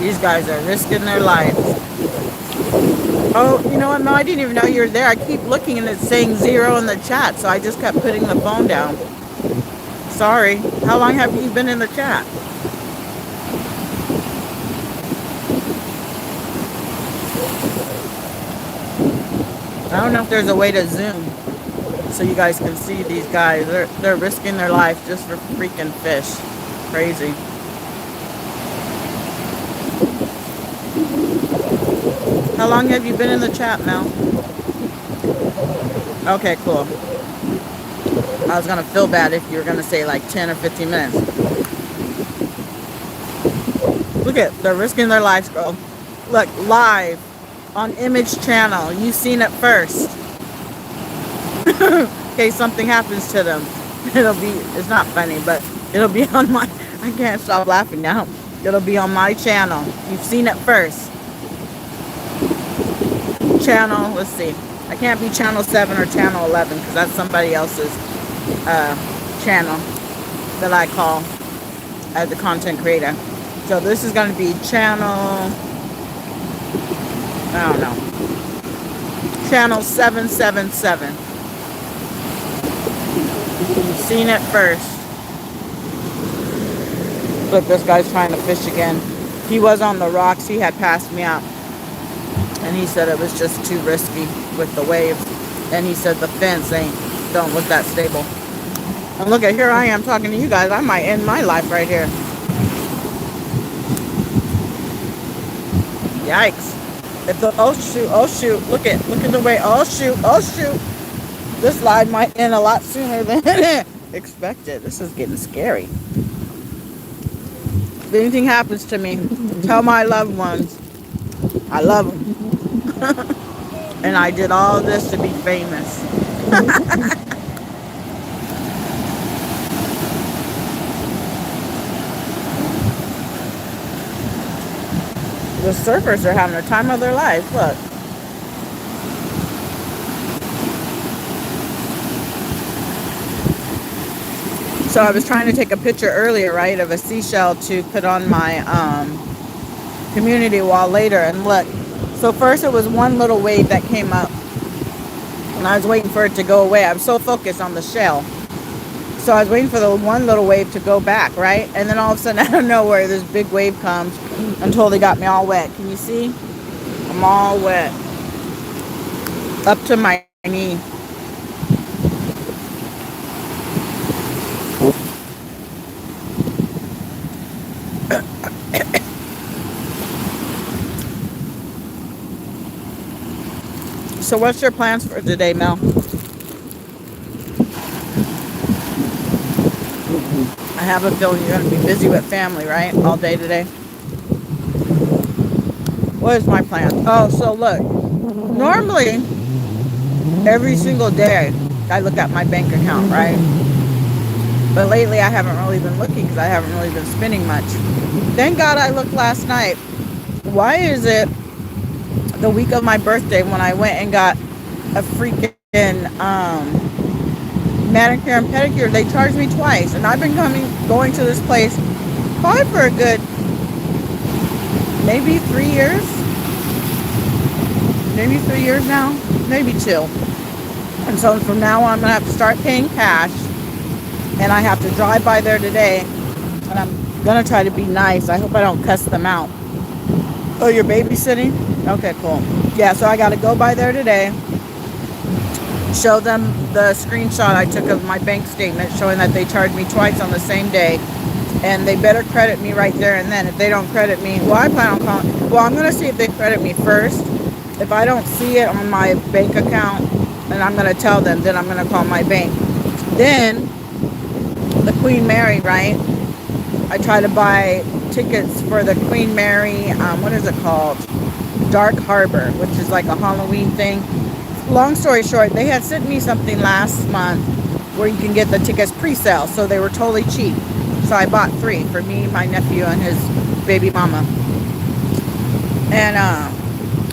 These guys are risking their lives. Oh, you know what? No, I didn't even know you were there. I keep looking and it's saying 0 in the chat, so I just kept putting the phone down. Sorry. How long have you been in the chat? I don't know if there's a way to zoom so you guys can see these guys. They're risking their life just for freaking fish. Crazy. How long have you been in the chat, Mel? Okay, cool. I was gonna feel bad if you were gonna say like 10 or 15 minutes. Look at, they're risking their lives, girl. Look, live on Image Channel. You've seen it first. In case something happens to them. It's not funny, but it'll be on my, I can't stop laughing now. It'll be on my channel. You've seen it first. Channel, let's see. I can't be channel 7 or channel 11 because that's somebody else's channel that I call as a content creator. So this is going to be channel, I don't know, channel 777. You've seen it first. Look, this guy's trying to fish again. He was on the rocks. He had passed me out. And he said it was just too risky with the waves. And he said the fence don't look that stable. And look at, here I am talking to you guys. I might end my life right here. Yikes. If the, oh shoot, look at the way, oh shoot. This slide might end a lot sooner than expected. This is getting scary. If anything happens to me, tell my loved ones I love them. And I did all this to be famous. The surfers are having the time of their life. Look. So I was trying to take a picture earlier, right, of a seashell to put on my community wall later. And look. So first it was one little wave that came up. And I was waiting for it to go away. I was so focused on the shell. So I was waiting for the one little wave to go back, right? And then all of a sudden, out of nowhere, this big wave comes and totally got me all wet. Can you see? I'm all wet. Up to my knee. So what's your plans for today, Mel? I have a feeling you're going to be busy with family, right? All day today. What is my plan? Oh, so look. Normally, every single day, I look at my bank account, right? But lately, I haven't really been looking because I haven't really been spending much. Thank God I looked last night. Why is it the week of my birthday when I went and got a freaking manicure and pedicure, they charged me twice, and I've been going to this place probably for a good maybe 3 years, now, maybe 2. And so from now on, I'm gonna have to start paying cash, and I have to drive by there today, and I'm gonna try to be nice. I hope I don't cuss them out. Oh, you're babysitting? Okay, cool. Yeah, so I got to go by there today, show them the screenshot I took of my bank statement showing that they charged me twice on the same day, and they better credit me right there and then. If they don't credit me, well, I plan on calling. Well, I'm going to see if they credit me first. If I don't see it on my bank account, then I'm going to tell them, then I'm going to call my bank. Then, the Queen Mary, right? I try to buy tickets for the Queen Mary, what is it called? Dark Harbor, which is like a Halloween thing. Long story short, they had sent me something last month where you can get the tickets pre-sale, so they were totally cheap. So I bought 3 for me, my nephew, and his baby mama. And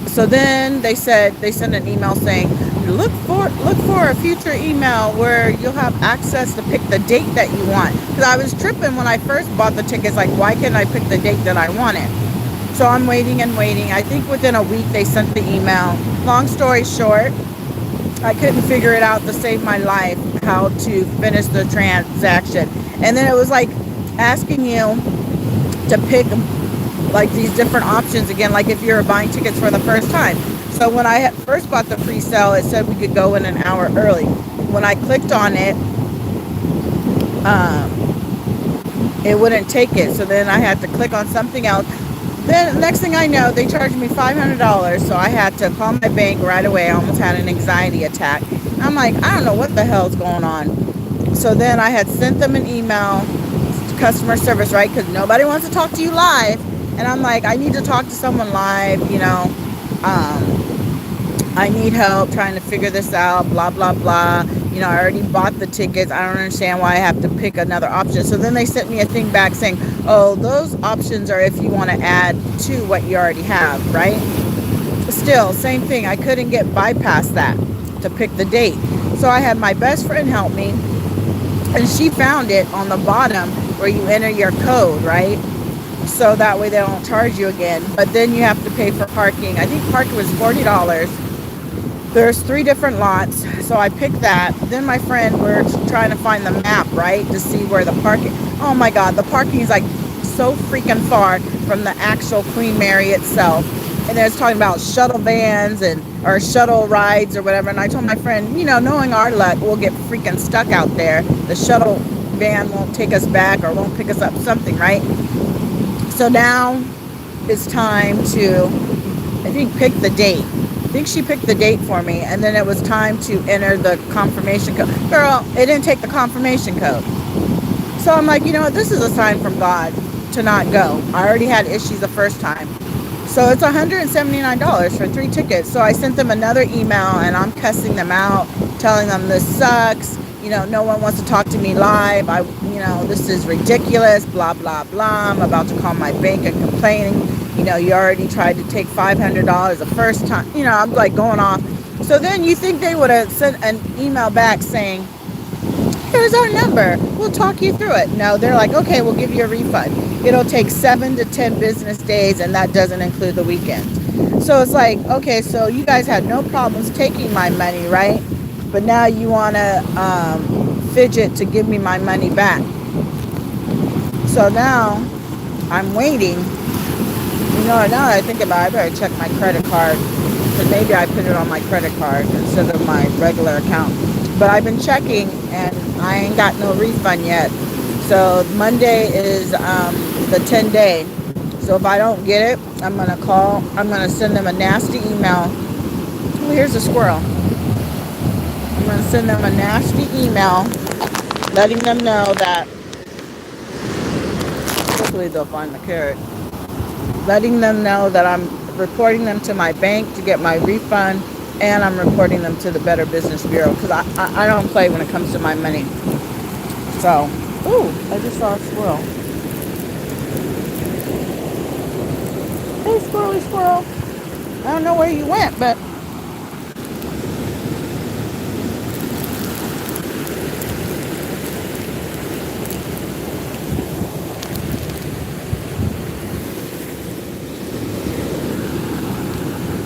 so then they sent an email saying, look for a future email where you'll have access to pick the date that you want. Because I was tripping when I first bought the tickets, like, why can't I pick the date that I wanted? So I'm waiting and waiting. I think within a week they sent the email. Long story short, I couldn't figure it out to save my life how to finish the transaction. And then it was like asking you to pick like these different options again, like if you're buying tickets for the first time. So when I had first bought the pre-sale, it said we could go in an hour early. When I clicked on it wouldn't take it. So then I had to click on something else. Then next thing I know, they charged me $500. So I had to call my bank right away. I almost had an anxiety attack. I'm like, I don't know what the hell's going on. So then I had sent them an email to customer service, right? Because nobody wants to talk to you live. And I'm like, I need to talk to someone live, you know. I need help trying to figure this out, blah, blah, blah. You know, I already bought the tickets. I don't understand why I have to pick another option. So then they sent me a thing back saying, oh, those options are if you want to add to what you already have, right? Still, same thing. I couldn't get bypast that to pick the date. So I had my best friend help me, and she found it on the bottom where you enter your code, right? So that way they don't charge you again. But then you have to pay for parking. I think parking was $40. There's 3 different lots, so I picked that. Then my friend, we're trying to find the map, right, to see where the parking. Oh my God, the parking is like so freaking far from the actual Queen Mary itself. And then it's talking about shuttle vans or shuttle rides or whatever. And I told my friend, you know, knowing our luck, we'll get freaking stuck out there. The shuttle van won't take us back or won't pick us up, something, right? So now it's time to, I think, pick the date. I think she picked the date for me, and then it was time to enter the confirmation code. Girl, it didn't take the confirmation code. So I'm like, you know what, this is a sign from God to not go. I already had issues the first time. So it's $179 for 3 tickets. So I sent them another email, and I'm cussing them out, telling them this sucks. You know, no one wants to talk to me live. This is ridiculous, blah, blah, blah. I'm about to call my bank and complain. You know, you already tried to take $500 the first time. You know, I'm like going off. So then you think they would have sent an email back saying, here's our number. We'll talk you through it. No, they're like, okay, we'll give you a refund. It'll take 7 to 10 business days, and that doesn't include the weekend. So it's like, okay, so you guys had no problems taking my money, right? But now you want to fidget to give me my money back. So now I'm waiting. You know, now that I think about it, I better check my credit card, because maybe I put it on my credit card instead of my regular account. But I've been checking, and I ain't got no refund yet. So Monday is the 10-day. So if I don't get it, I'm going to send them a nasty email. Oh, here's a squirrel. I'm going to send them a nasty email letting them know that, hopefully they'll find the carrot, letting them know that I'm reporting them to my bank to get my refund, and I'm reporting them to the Better Business Bureau, because I don't play when it comes to my money. So, ooh, I just saw a squirrel. Hey, squirrely squirrel. I don't know where you went, but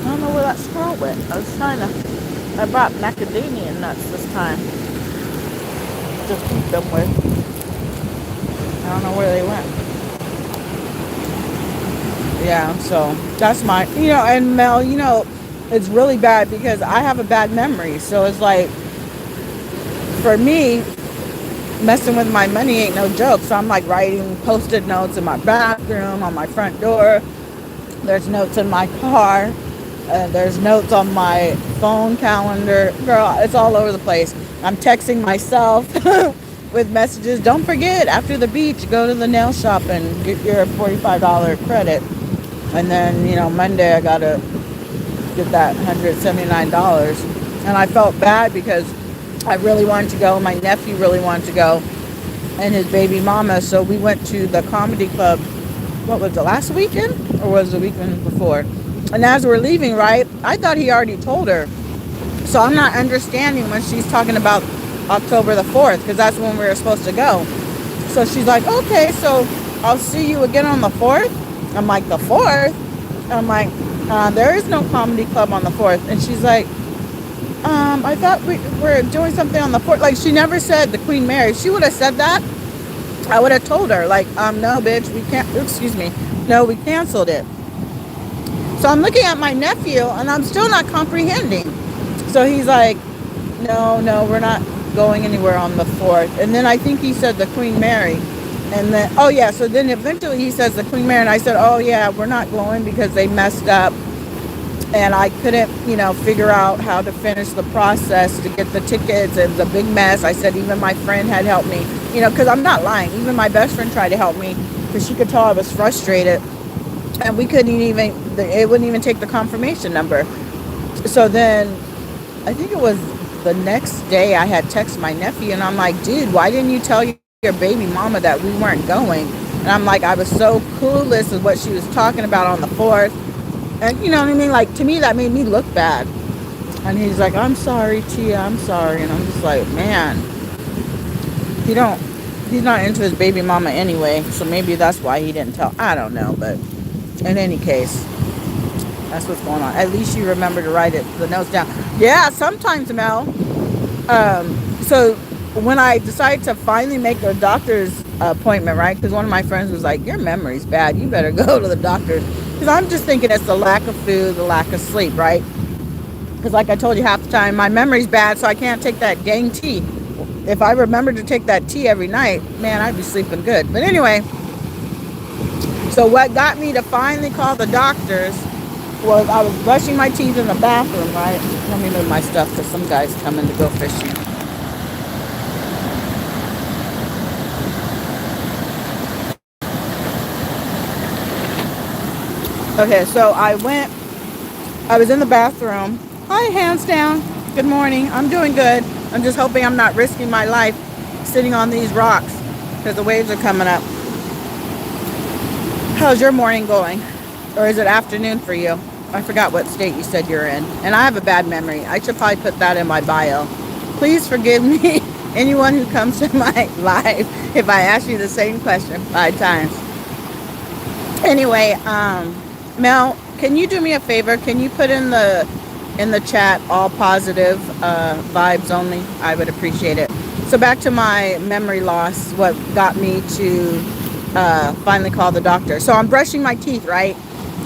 I don't know where that squirrel went. I brought macadamia nuts this time to feed them with. I don't know where they went. Yeah, so that's my, and Mel, it's really bad because I have a bad memory. So it's like, for me, messing with my money ain't no joke. So I'm like writing post-it notes in my bathroom, on my front door. There's notes in my car. There's notes on my phone calendar. Girl, it's all over the place. I'm texting myself with messages. Don't forget, after the beach, go to the nail shop and get your $45 credit. And then, Monday I got to get that $179. And I felt bad because I really wanted to go. My nephew really wanted to go. And his baby mama. So we went to the comedy club, what was it, last weekend? Or was it the weekend before? And as we're leaving, right, I thought he already told her. So I'm not understanding when she's talking about October the 4th, because that's when we were supposed to go. So she's like, okay, so I'll see you again on the 4th. I'm like, the 4th? I'm like, there is no comedy club on the 4th. And she's like, I thought we were doing something on the 4th. Like, she never said the Queen Mary. If she would have said that, I would have told her, like, no, bitch, we can't, excuse me, no, we canceled it. So I'm looking at my nephew, and I'm still not comprehending. So he's like, no, we're not going anywhere on the 4th. And then I think he said the Queen Mary. And then, oh yeah, so then eventually he says the Queen Mary, and I said, oh yeah, we're not going because they messed up. And I couldn't, figure out how to finish the process to get the tickets. It was a big mess. I said even my friend had helped me, because I'm not lying. Even my best friend tried to help me because she could tell I was frustrated. And we couldn't even, it wouldn't even take the confirmation number. So then I think it was the next day I had texted my nephew, and I'm like, dude, why didn't you tell your baby mama that we weren't going? And I'm like, I was so clueless of what she was talking about on the 4th. And you know what I mean? Like, to me, that made me look bad. And he's like, I'm sorry, Tia, I'm sorry. And I'm just like, man, he's not into his baby mama anyway. So maybe that's why he didn't tell. I don't know. But in any case, that's what's going on. At least you remember to write the notes down. Yeah, sometimes, Mel. So when I decided to finally make a doctor's appointment, right? Because one of my friends was like, your memory's bad. You better go to the doctor. Because I'm just thinking it's the lack of food, the lack of sleep, right? Because like I told you half the time, my memory's bad, so I can't take that dang tea. If I remember to take that tea every night, man, I'd be sleeping good. But anyway, so what got me to finally call the doctors was I was brushing my teeth in the bathroom, right? Let me move my stuff because some guy's coming to go fishing. Okay, so I was in the bathroom. Hi, hands down. Good morning. I'm doing good. I'm just hoping I'm not risking my life sitting on these rocks because the waves are coming up. How's your morning going? Or is it afternoon for you? I forgot what state you said you're in. And I have a bad memory. I should probably put that in my bio. Please forgive me, anyone who comes to my live, if I ask you the same question 5 times. Anyway, Mel, can you do me a favor? Can you put in the chat all positive vibes only? I would appreciate it. So back to my memory loss, what got me to finally call the doctor. So I'm brushing my teeth, right?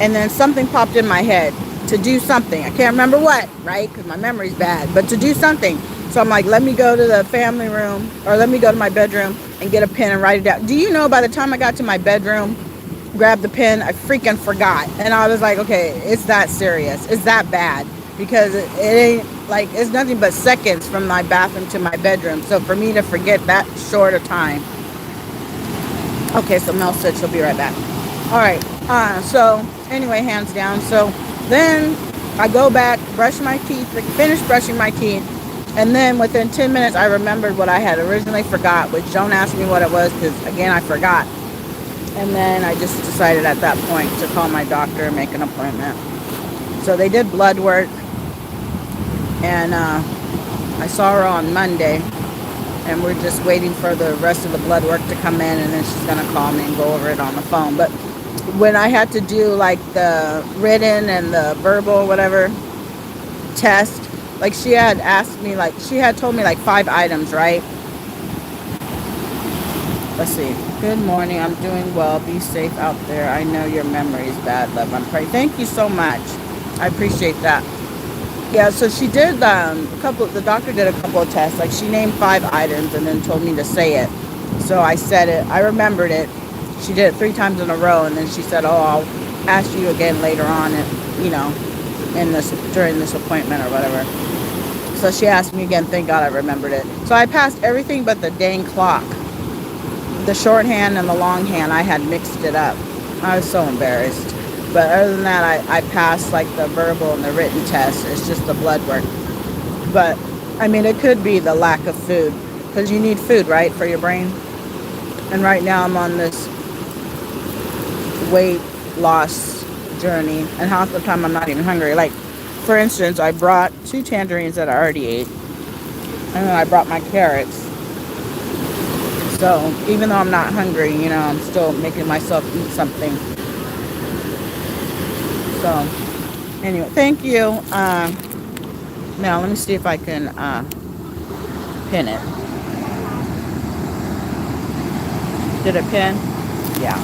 And then something popped in my head to do something. I can't remember what, right? Because my memory's bad, but to do something. So I'm like, let me go to the family room, or let me go to my bedroom and get a pen and write it down. Do you know, by the time I got to my bedroom, grabbed the pen, I freaking forgot. And I was like, okay, it's that serious. It's that bad. Because it ain't, like, it's nothing but seconds from my bathroom to my bedroom. So for me to forget that short a time. Okay, so Mel said she'll be right back. All right. So anyway, hands down. So then I go back, brush my teeth, finish brushing my teeth. And then within 10 minutes, I remembered what I had originally forgot, which don't ask me what it was because, again, I forgot. And then I just decided at that point to call my doctor and make an appointment. So they did blood work. And I saw her on Monday. And we're just waiting for the rest of the blood work to come in. And then she's going to call me and go over it on the phone. But when I had to do like the written and the verbal, whatever, test, like she had asked me, like she had told me like 5 items, right? Let's see. Good morning. I'm doing well. Be safe out there. I know your memory is bad, love. I'm praying. Thank you so much. I appreciate that. Yeah, so she did the doctor did a couple of tests. Like she named 5 items and then told me to say it. So I said it. I remembered it. She did it 3 times in a row, and then she said, "Oh, I'll ask you again later on, during this appointment or whatever." So she asked me again. Thank God I remembered it. So I passed everything but the dang clock. The shorthand and the longhand, I had mixed it up. I was so embarrassed. But other than that, I passed like the verbal and the written test. It's just the blood work. But I mean, it could be the lack of food because you need food, right, for your brain. And right now I'm on this weight loss journey, and half the time I'm not even hungry. Like, for instance, I brought 2 tangerines that I already ate, and then I brought my carrots. So even though I'm not hungry, I'm still making myself eat something. So anyway, thank you. Now let me see if I can pin it. Did it pin? Yeah.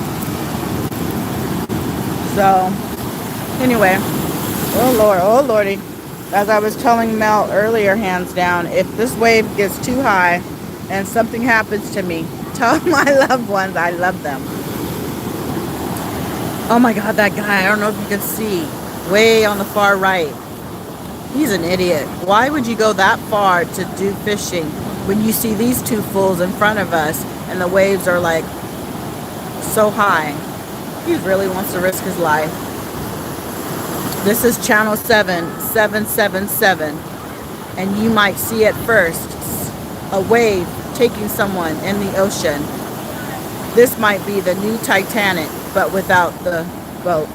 So anyway, oh Lord, oh Lordy. As I was telling Mel earlier, hands down, if this wave gets too high and something happens to me, tell my loved ones I love them. Oh my God, that guy, I don't know if you can see, way on the far right. He's an idiot. Why would you go that far to do fishing when you see these two fools in front of us and the waves are like so high? He really wants to risk his life. This is channel 7777, and you might see it first, a wave taking someone in the ocean. This might be the new Titanic, but without the boat.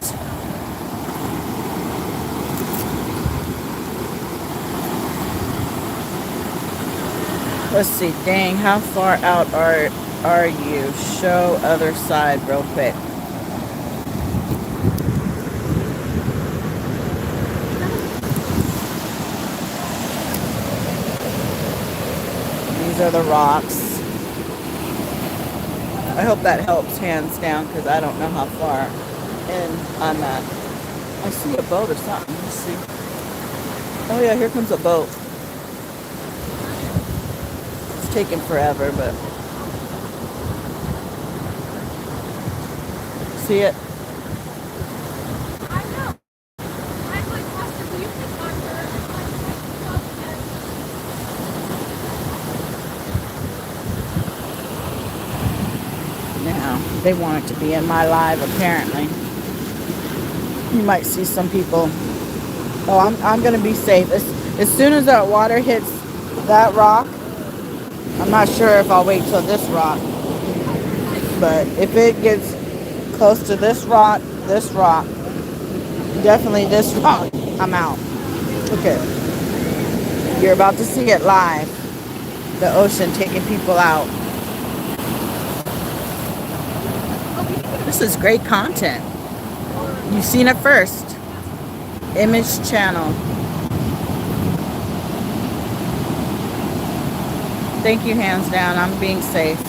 Let's see, dang, how far out are you? Show other side real quick. These are the rocks. I hope that helps, hands down, because I don't know how far in I'm at. I see a boat or something. Let's see. Oh yeah, here comes a boat. It's taking forever, but see it? Now, they want it to be in my live, apparently. You might see some people. Oh, I'm going to be safe. As soon as that water hits that rock, I'm not sure if I'll wait till this rock. But if it gets close to this rock, definitely this rock, I'm out. Okay. You're about to see it live. The ocean taking people out. This is great content. You've seen it first. Image channel. Thank you, hands down. I'm being safe.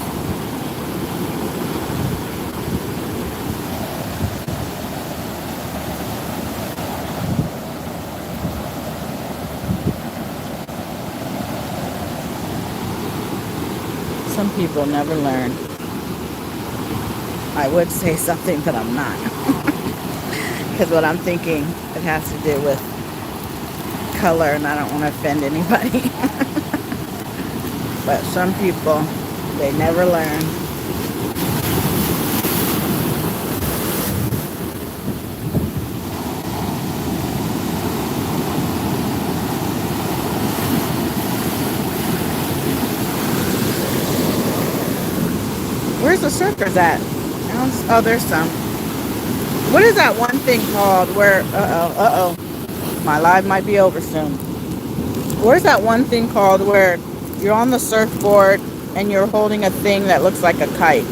Some people never learn. I would say something, but I'm not. Because what I'm thinking, it has to do with color, and I don't want to offend anybody. But some people, they never learn. Where's the surfers at? Oh, there's some. What is that one thing called where, my live might be over soon. Where's that one thing called where you're on the surfboard and you're holding a thing that looks like a kite?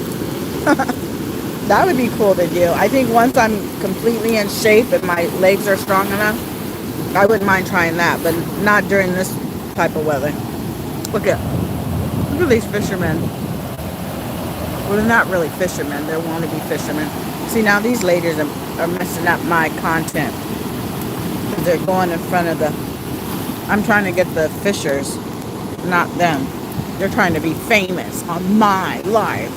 That would be cool to do. I think once I'm completely in shape and my legs are strong enough, I wouldn't mind trying that, but not during this type of weather. Look at these fishermen. Well, they're not really fishermen. They're wannabe fishermen. See, now these ladies are messing up my content. They're going in front of the... I'm trying to get the fishers, not them. They're trying to be famous on my live.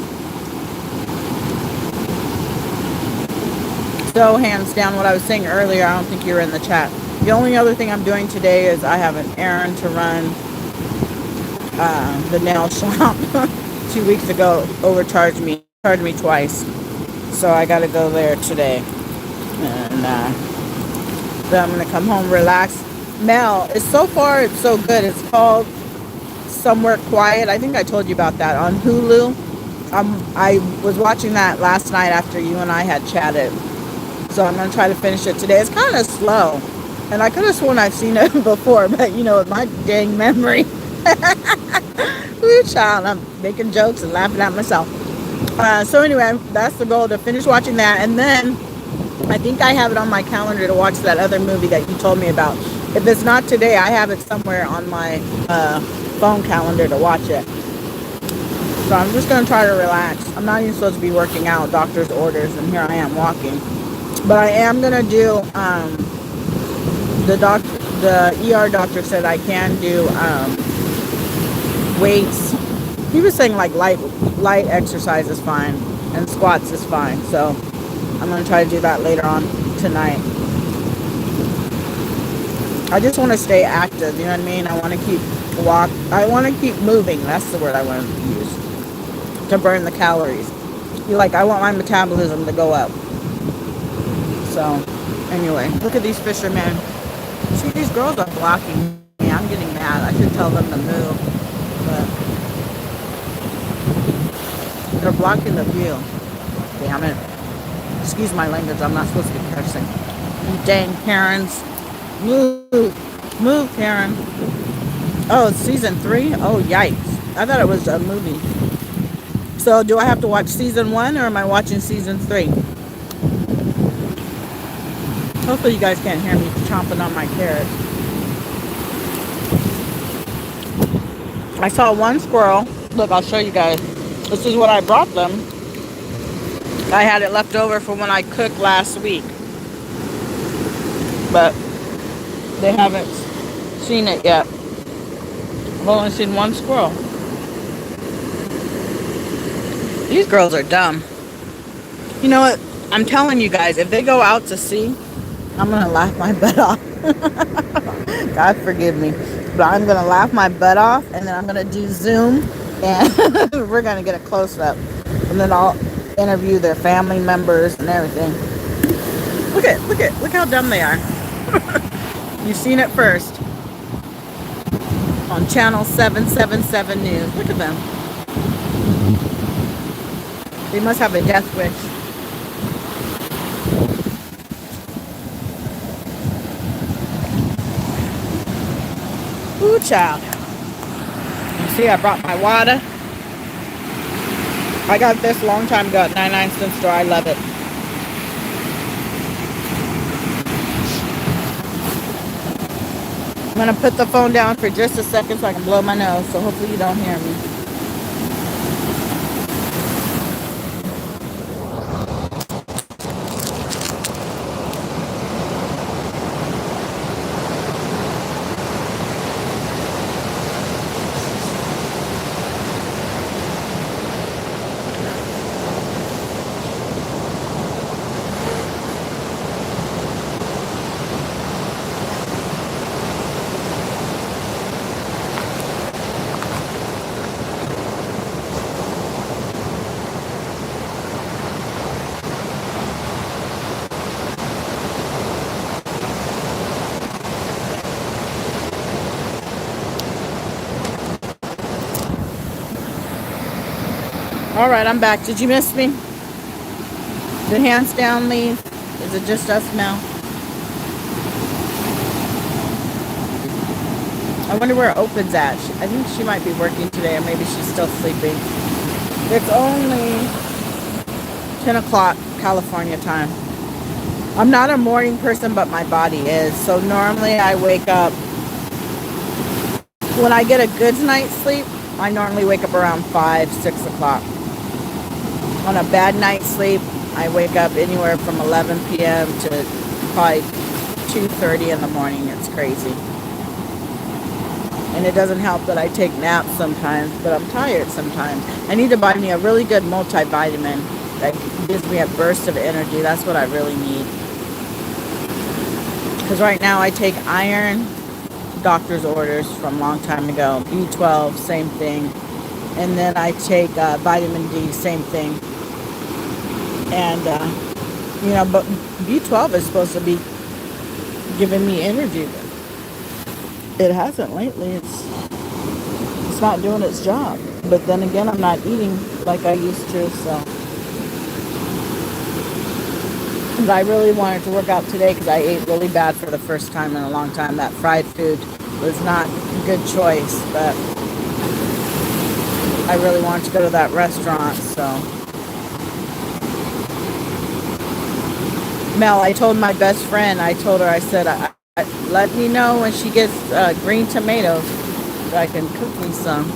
So, hands down, what I was saying earlier, I don't think you were in the chat. The only other thing I'm doing today is I have an errand to run. The nail shop 2 weeks ago charged me twice. So I got to go there today. And then I'm going to come home, relax. Mel, so far it's so good. It's called Somewhere Quiet. I think I told you about that on Hulu. I was watching that last night after you and I had chatted. So I'm going to try to finish it today. It's kind of slow. And I could have sworn I've seen it before, but you know, my dang memory. Woo, child, I'm making jokes and laughing at myself. So anyway, that's the goal, to finish watching that. And then I think I have it on my calendar to watch that other movie that you told me about. If it's not today, I have it somewhere on my phone calendar to watch it. So I'm just going to try to relax. I'm not even supposed to be working out, doctor's orders, and here I am walking. But I am going to do, the ER doctor said I can do weights. He was saying like light exercise is fine and squats is fine. So I'm going to try to do that later on tonight. I just want to stay active, you know what I mean? I want to I want to keep moving. That's the word I want to use. To burn the calories. I want my metabolism to go up. So, anyway, look at these fishermen. See, these girls are blocking me. I'm getting mad. I should tell them to move. But they're blocking the view. Damn it. Excuse my language. I'm not supposed to be cursing. You dang Karens. Move. Move, Karen. Oh, it's season 3? Oh, yikes. I thought it was a movie. So, do I have to watch season 1 or am I watching season 3? Hopefully you guys can't hear me chomping on my carrot. I saw one squirrel. Look, I'll show you guys. This is what I brought them. I had it left over from when I cooked last week. But they haven't seen it yet. I've only seen one squirrel. These girls are dumb. You know what? I'm telling you guys, if they go out to sea, I'm going to laugh my butt off. God forgive me. But I'm going to laugh my butt off, and then I'm going to do Zoom, and we're going to get a close-up. And then I'll interview their family members and everything. Look how dumb they are. You've seen it first. On channel 777 News. Look at them. They must have a death wish. Ooh, child. You see, I brought my water. I got this a long time ago at 99-cent store. I love it. I'm going to put the phone down for just a second so I can blow my nose. So hopefully you don't hear me. All right, I'm back. Did you miss me? Did hands down leave? Is it just us now? I wonder where Open's at. I think she might be working today, or maybe she's still sleeping. It's only 10 o'clock California time. I'm not a morning person, but my body is. So normally I wake up, when I get a good night's sleep, I normally wake up around 5, 6 o'clock. On a bad night's sleep, I wake up anywhere from 11 p.m. to probably 2:30 in the morning. It's crazy. And it doesn't help that I take naps sometimes, but I'm tired sometimes. I need to buy me a really good multivitamin that gives me a burst of energy. That's what I really need. Because right now I take iron, doctor's orders from a long time ago. B12, same thing. And then I take vitamin D, same thing. And, but B12 is supposed to be giving me energy. It hasn't lately. It's not doing its job. But then again, I'm not eating like I used to, so. But I really wanted to work out today because I ate really bad for the first time in a long time. That fried food was not a good choice, but I really wanted to go to that restaurant, so. Mel, I told my best friend, I told her, I said, let me know when she gets green tomatoes so I can cook me some.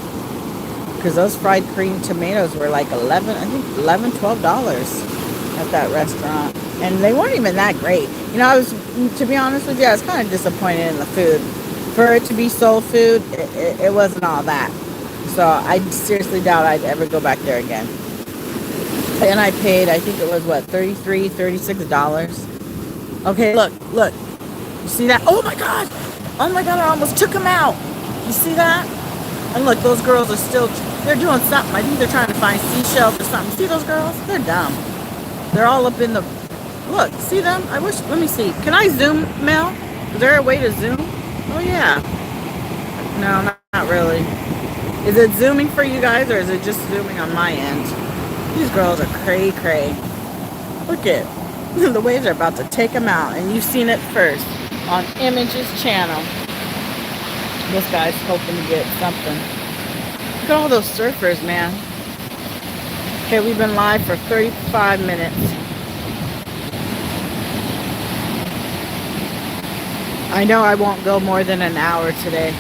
Because those fried green tomatoes were like 11, I think 11, $12 at that restaurant. And they weren't even that great. You know, to be honest with you, I was kind of disappointed in the food. For it to be soul food, it wasn't all that. So I seriously doubt I'd ever go back there again. And I paid, I think it was what, $36. Okay, look. You see that? Oh my God! Oh my God, I almost took him out. You see that? And look, those girls are still, they're doing something. I think they're trying to find seashells or something. See those girls? They're dumb. They're all up in the, look, see them? I wish, let me see. Can I zoom, Mel? Is there a way to zoom? Oh yeah. No, not really. Is it zooming for you guys or is it just zooming on my end? These girls are cray cray. Look at the waves are about to take them out, and you've seen it first on Image's channel. This guy's hoping to get something. Look at all those surfers, man. Okay, we've been live for 35 minutes. I know I won't go more than an hour today.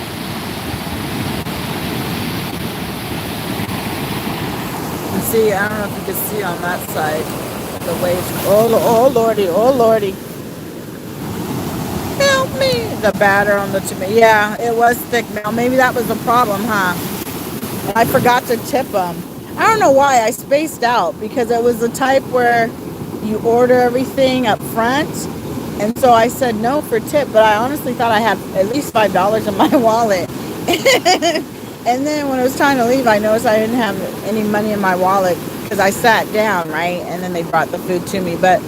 And see, I don't know if you can see on that side. The waves. Oh lordy, oh lordy. Help me. The batter on the tomato. Yeah, it was thick now. Maybe that was the problem, huh? I forgot to tip them. I don't know why I spaced out, because it was the type where you order everything up front. And so I said no for tip, but I honestly thought I had at least $5 in my wallet. And then when it was time to leave, I noticed I didn't have any money in my wallet because I sat down, right? And then they brought the food to me. But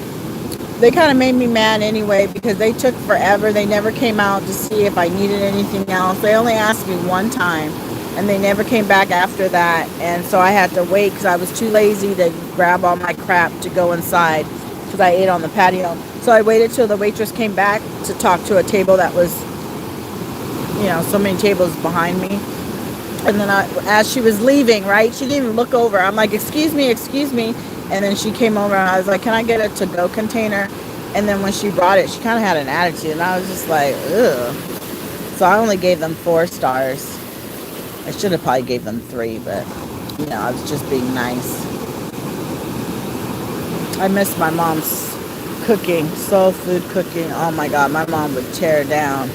they kind of made me mad anyway because they took forever. They never came out to see if I needed anything else. They only asked me one time, and they never came back after that. And so I had to wait because I was too lazy to grab all my crap to go inside because I ate on the patio. So I waited till the waitress came back to talk to a table that was, you know, so many tables behind me. And then as she was leaving, right, she didn't even look over. I'm like, excuse me. And then she came over and I was like, can I get a to-go container? And then when she brought it, she kind of had an attitude. And I was just like, ugh. So I only gave them 4 stars. I should have probably gave them 3, but, you know, I was just being nice. I miss my mom's cooking, soul food cooking. Oh my God, my mom would tear down.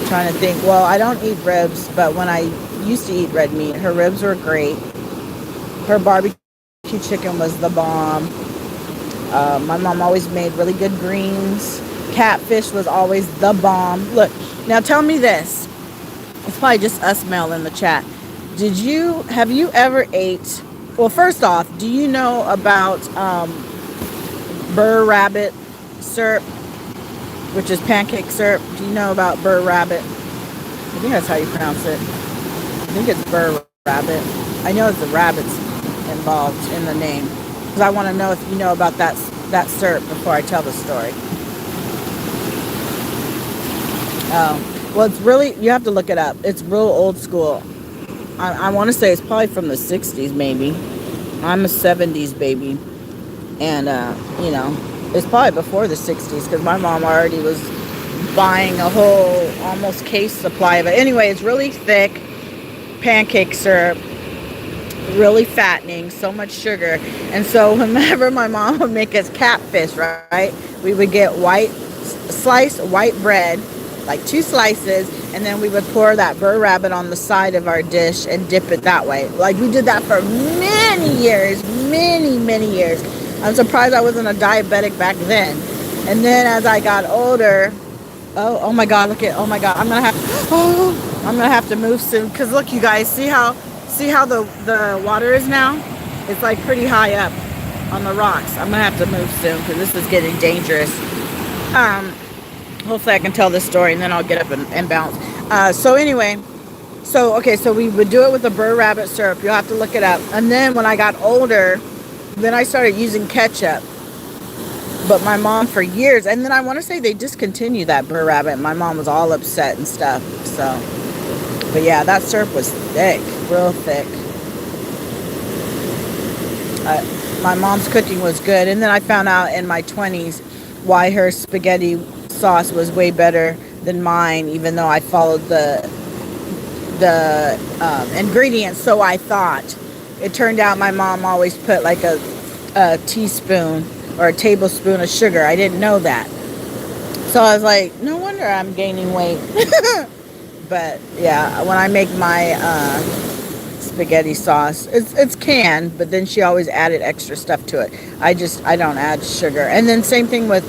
Trying to think, well, I don't eat ribs, but when I used to eat red meat, her ribs were great. Her barbecue chicken was the bomb. My mom always made really good greens. Catfish was always the bomb. Look, now tell me this. It's probably just us, Mel, in the chat. Have you ever ate, well, first off, do you know about Burr Rabbit syrup, which is pancake syrup? Do you know about Burr Rabbit? I think that's how you pronounce it. I think it's Burr Rabbit. I know it's the rabbits involved in the name, because I want to know if you know about that syrup before I tell the story. Well, it's really, you have to look it up. It's real old school. I want to say it's probably from the 60s, maybe. I'm a 70s baby. And, you know, it's probably before the 60s because my mom already was buying a whole almost case supply of it. Anyway, it's really thick pancake syrup, really fattening, so much sugar. And so whenever my mom would make us catfish, right, we would get sliced white bread, like 2 slices, and then we would pour that Burr Rabbit on the side of our dish and dip it that way. Like, we did that for many years. I'm surprised I wasn't a diabetic back then. And then as I got older, oh my God, oh my God, I'm gonna have to move soon, because look, you guys, see how the water is now? It's like pretty high up on the rocks. I'm gonna have to move soon because this is getting dangerous. Hopefully I can tell this story and then I'll get up and bounce. So anyway, so we would do it with the Burr Rabbit syrup. You'll have to look it up. And then when I got older, then I started using ketchup. But my mom for years, and then I want to say they discontinued that Burr Rabbit. My mom was all upset and stuff. So, but yeah, that syrup was thick, real thick. my mom's cooking was good. And then I found out in my 20s why her spaghetti sauce was way better than mine, even though I followed the ingredients. So I thought. It turned out my mom always put like a teaspoon or a tablespoon of sugar. I didn't know that. So I was like, no wonder I'm gaining weight. But yeah, when I make my spaghetti sauce, it's canned, but then she always added extra stuff to it. I don't add sugar. And then same thing with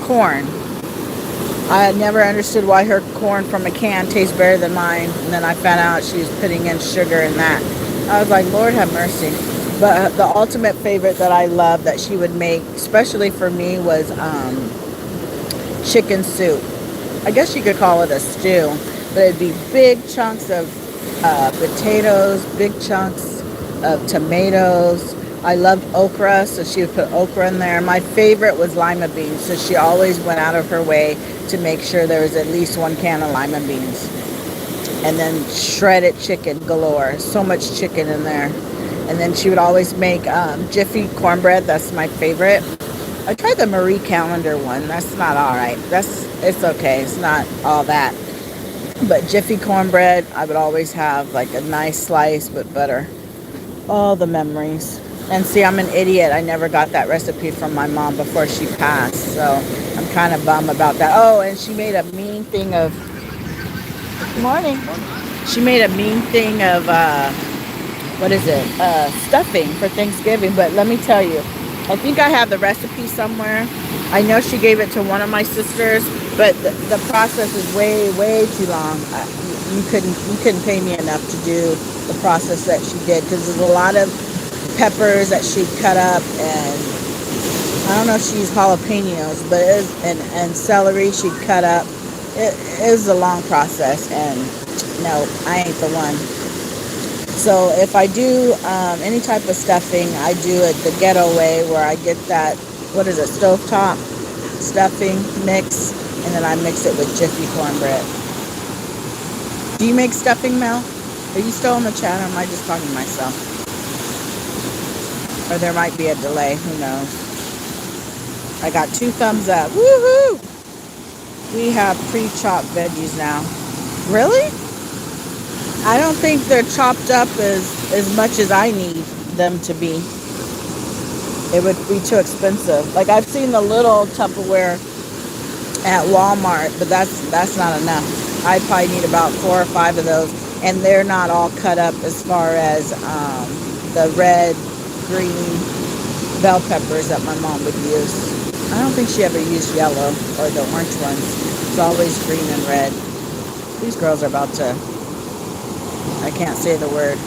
corn. I never understood why her corn from a can tastes better than mine, and then I found out she was putting in sugar in that. I was like, Lord have mercy. But the ultimate favorite that I love that she would make, especially for me, was chicken soup. I guess you could call it a stew, but it'd be big chunks of potatoes, big chunks of tomatoes. I loved okra, so she would put okra in there. My favorite was lima beans, so she always went out of her way to make sure there was at least 1 can of lima beans. And then shredded chicken galore, so much chicken in there. And then she would always make Jiffy cornbread. That's my favorite. I tried the Marie Callender one. That's not all right. It's okay. It's not all that. But Jiffy cornbread, I would always have like a nice slice with butter. All the memories. And see, I'm an idiot. I never got that recipe from my mom before she passed. So I'm kind of bummed about that. Oh, and she made a mean thing of... Good morning. She made a mean thing of... what is it? Stuffing for Thanksgiving. But let me tell you, I think I have the recipe somewhere. I know she gave it to one of my sisters, but the process is way, way too long. You couldn't pay me enough to do the process that she did, because there's a lot of peppers that she cut up, and I don't know if she used jalapenos, but and celery she'd cut up. It was a long process, and no, I ain't the one. So if I do any type of stuffing, I do it the ghetto way, where I get that, what is it, stovetop stuffing mix, and then I mix it with Jiffy cornbread. Do you make stuffing, Mel? Are you still on the chat, or am I just talking to myself? Or there might be a delay, who knows. I got 2 thumbs up. Woohoo! We have pre-chopped veggies now. Really? I don't think they're chopped up as much as I need them to be. It would be too expensive. Like, I've seen the little Tupperware at Walmart, but that's not enough. I'd probably need about 4 or 5 of those, and they're not all cut up as far as the red, green bell peppers that my mom would use. I don't think she ever used yellow or the orange ones. It's always green and red. These girls are about to... I can't say the word.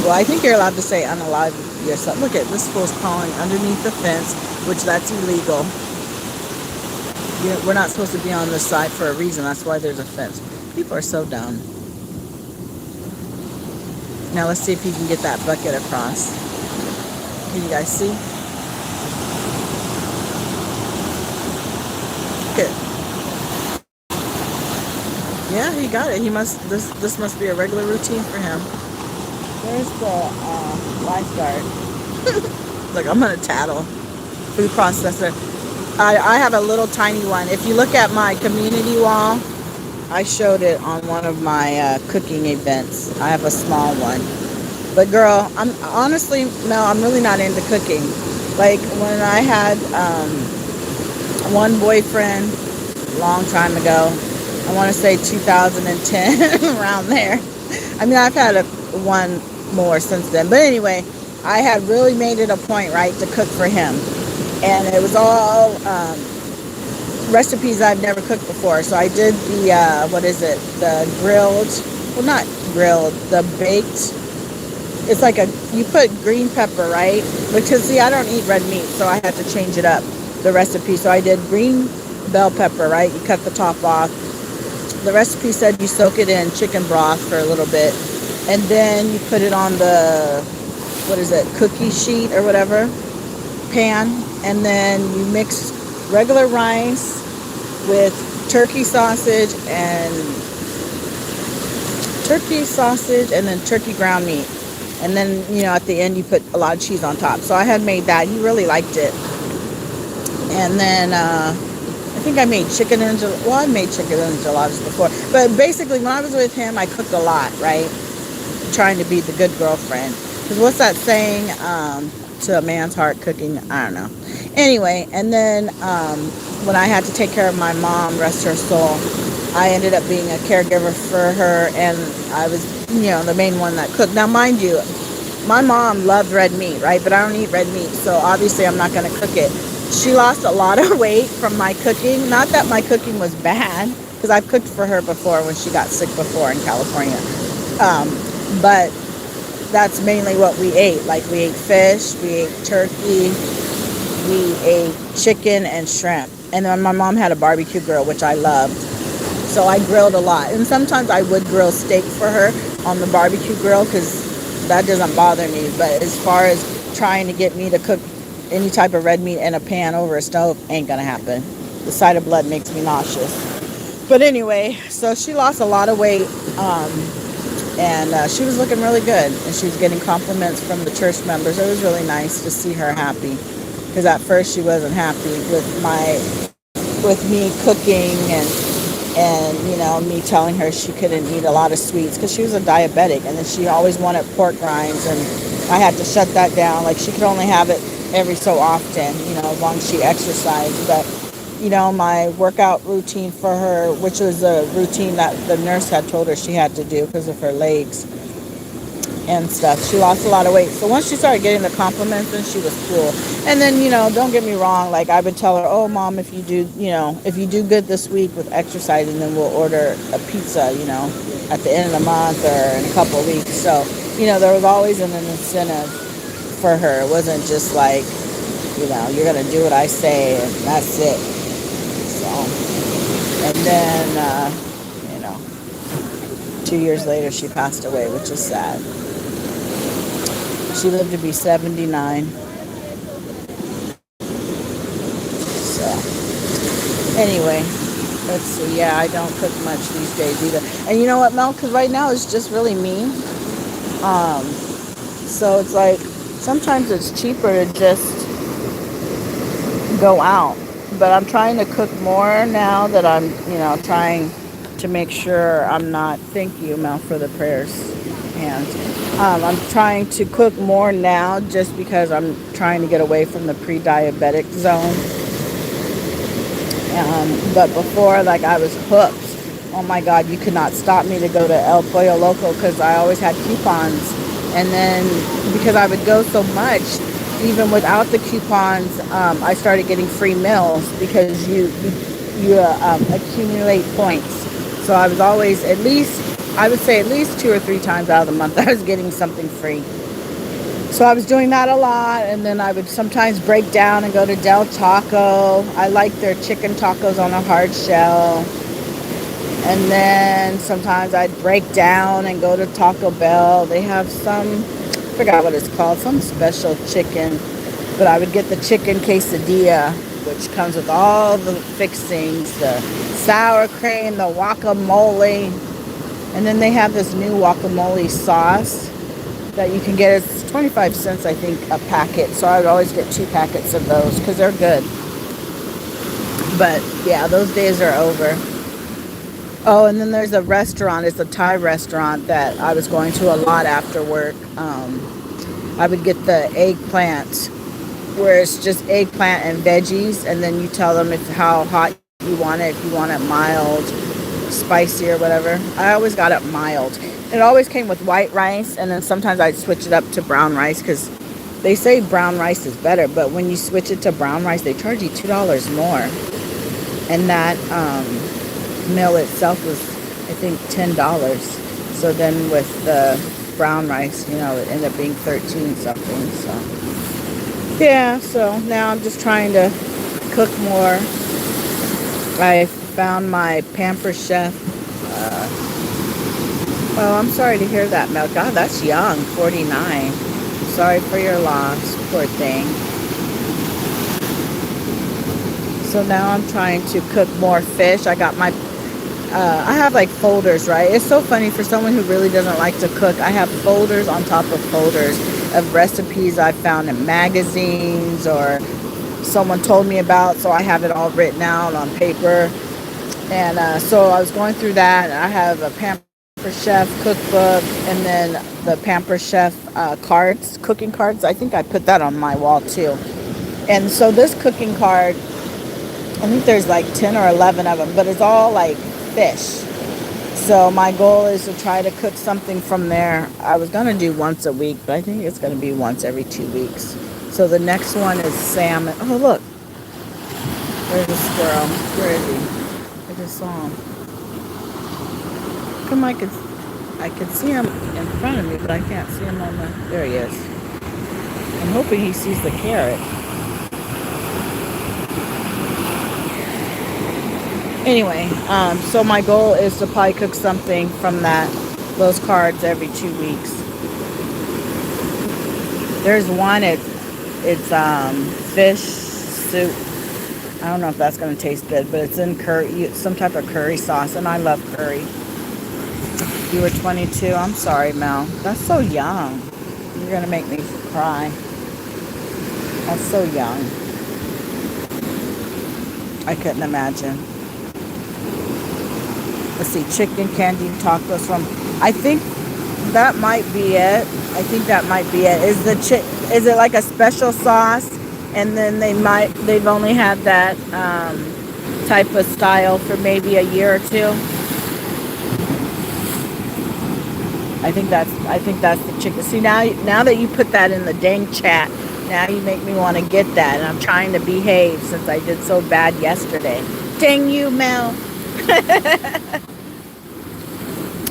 Well, I think you're allowed to say unalive yourself. Look at this fool's crawling underneath the fence, which that's illegal. We're not supposed to be on this side for a reason. That's why there's a fence. People are so dumb. Now let's see if you can get that bucket across. Can you guys see? Good. Yeah, he got it. He must. This must be a regular routine for him. There's the lifeguard. Look, I'm gonna tattle. Food processor. I have a little tiny one. If you look at my community wall, I showed it on one of my cooking events. I have a small one. But girl, I'm honestly, no, I'm really not into cooking. Like when I had one boyfriend a long time ago, I want to say 2010, around there. I mean, I've had one more since then. But anyway, I had really made it a point, right, to cook for him. And it was all recipes I've never cooked before. So I did the, the grilled, well, not grilled, the baked. It's like you put green pepper, right? Because, see, I don't eat red meat, so I had to change it up, the recipe. So I did green bell pepper, right? You cut the top off. The recipe said you soak it in chicken broth for a little bit. And then you put it on the, cookie sheet or whatever, pan. And then you mix regular rice with turkey sausage and then turkey ground meat. And then, at the end you put a lot of cheese on top. So I had made that. He really liked it. And then I think I made chicken enchiladas. Well, I made chicken enchiladas before. But basically, when I was with him, I cooked a lot, right? Trying to be the good girlfriend. Because what's that saying? To a man's heart, cooking, I don't know. Anyway, and then when I had to take care of my mom, rest her soul, I ended up being a caregiver for her, and I was, the main one that cooked. Now, mind you, my mom loved red meat, right? But I don't eat red meat, so obviously I'm not going to cook it. She lost a lot of weight from my cooking. Not that my cooking was bad, because I've cooked for her before when she got sick before in California. But that's mainly what we ate. Like, we ate fish, we ate turkey, we ate chicken and shrimp. And then my mom had a barbecue grill, which I loved. So I grilled a lot. And sometimes I would grill steak for her on the barbecue grill, because that doesn't bother me. But as far as trying to get me to cook any type of red meat in a pan over a stove, ain't gonna happen. The sight of blood makes me nauseous. But anyway, so she lost a lot of weight. And she was looking really good, and she was getting compliments from the church members. It was really nice to see her happy, because at first she wasn't happy with me cooking and me telling her she couldn't eat a lot of sweets because she was a diabetic, and then she always wanted pork rinds, and I had to shut that down. Like, she could only have it every so often, as long as she exercised. But my workout routine for her, which was a routine that the nurse had told her she had to do because of her legs and stuff. She lost a lot of weight. So once she started getting the compliments, then she was cool. And then, don't get me wrong, like, I would tell her, oh, Mom, if you do good this week with exercising, then we'll order a pizza, at the end of the month or in a couple of weeks. So, there was always an incentive for her. It wasn't just like, you're going to do what I say and that's it. And then, 2 years later, she passed away, which is sad. She lived to be 79. So, anyway, let's see. Yeah, I don't cook much these days either. And you know what, Mel? Because right now it's just really me. So it's like, sometimes it's cheaper to just go out. But I'm trying to cook more now that I'm, trying to make sure I'm not, thank you, Mel, for the prayers. And I'm trying to cook more now just because I'm trying to get away from the pre-diabetic zone. But before, like, I was hooked. Oh my God, you could not stop me to go to El Pollo Loco because I always had coupons. And then because I would go so much, even without the coupons, I started getting free meals because you accumulate points. So I was always I would say at least 2 or 3 times out of the month I was getting something free. So I was doing that a lot, and then I would sometimes break down and go to Del Taco. I like their chicken tacos on a hard shell. And then sometimes I'd break down and go to Taco Bell. They have some, I forgot what it's called, some special chicken. But I would get the chicken quesadilla, which comes with all the fixings, the sour cream, the guacamole. And then they have this new guacamole sauce that you can get. It's 25 cents, I think, a packet. So I would always get 2 packets of those because they're good. But yeah, those days are over. Oh, and then there's a restaurant. It's a Thai restaurant that I was going to a lot after work. I would get the eggplant, where it's just eggplant and veggies, and then you tell them how hot you want it, if you want it mild, spicy, or whatever. I always got it mild. It always came with white rice, and then sometimes I'd switch it up to brown rice because they say brown rice is better, but when you switch it to brown rice, they charge you $2 more. And that meal itself was, I think, $10. So then with the brown rice, it ended up being 13 something. So yeah, so now I'm just trying to cook more. I found my Pamper Chef. Oh, I'm sorry to hear that, Mel. God, that's young, 49. Sorry for your loss, poor thing. So now I'm trying to cook more fish. I got my I have like folders, right? It's so funny for someone who really doesn't like to cook. I have folders on top of folders of recipes I found in magazines or someone told me about, so I have it all written out on paper. And so I was going through that. I have a Pamper Chef cookbook, and then the Pamper Chef cards, cooking cards. I think I put that on my wall too. And so this cooking card, I think there's like 10 or 11 of them, but it's all like fish. So my goal is to try to cook something from there. I was going to do once a week, but I think it's going to be once every 2 weeks. So the next one is salmon. Oh, look. There's a squirrel. Where is he? I just saw him. Come, I could see him in front of me, but I can't see him on the... There he is. I'm hoping he sees the carrot. Anyway, so my goal is to probably cook something from those cards every 2 weeks. There's one, it's fish soup. I don't know if that's going to taste good, but it's in curry, some type of curry sauce, and I love curry. You were 22. I'm sorry, Mel. That's so young. You're going to make me cry. That's so young. I couldn't imagine. Let's see, chicken candy tacos from... I think that might be it. Is it like a special sauce? And then they've only had that type of style for maybe a year or two. I think that's the chicken. See, now that you put that in the dang chat, now you make me want to get that. And I'm trying to behave since I did so bad yesterday. Dang you, Mel.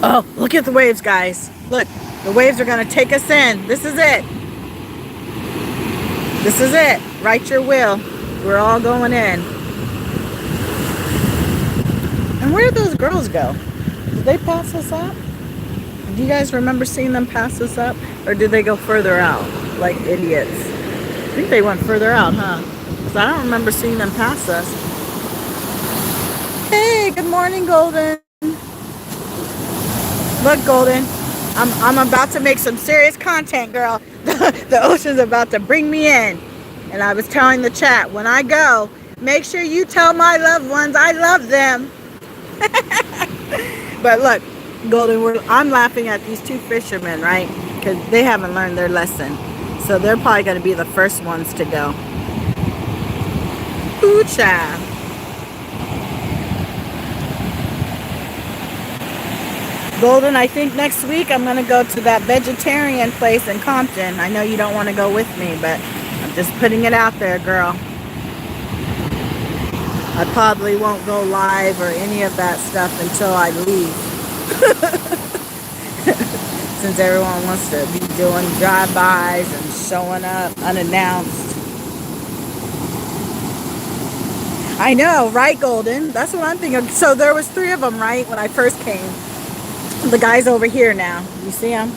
Oh, look at the waves, guys. Look, the waves are going to take us in. This is it. This is it. Write your will. We're all going in. And where did those girls go? Did they pass us up? Do you guys remember seeing them pass us up? Or did they go further out like idiots? I think they went further out, huh? Because I don't remember seeing them pass us. Hey, good morning, Golden. Look, Golden, I'm about to make some serious content, girl. The ocean's about to bring me in. And I was telling the chat, when I go, make sure you tell my loved ones I love them. But look, Golden, I'm laughing at these two fishermen, right? Because they haven't learned their lesson. So they're probably going to be the first ones to go. Ooh, child. Golden, I think next week I'm going to go to that vegetarian place in Compton. I know you don't want to go with me, but I'm just putting it out there, girl. I probably won't go live or any of that stuff until I leave. Since everyone wants to be doing drive-bys and showing up unannounced. I know, right, Golden? That's what I'm thinking. So there was 3 of them, right, when I first came. The guy's over here now. You see him?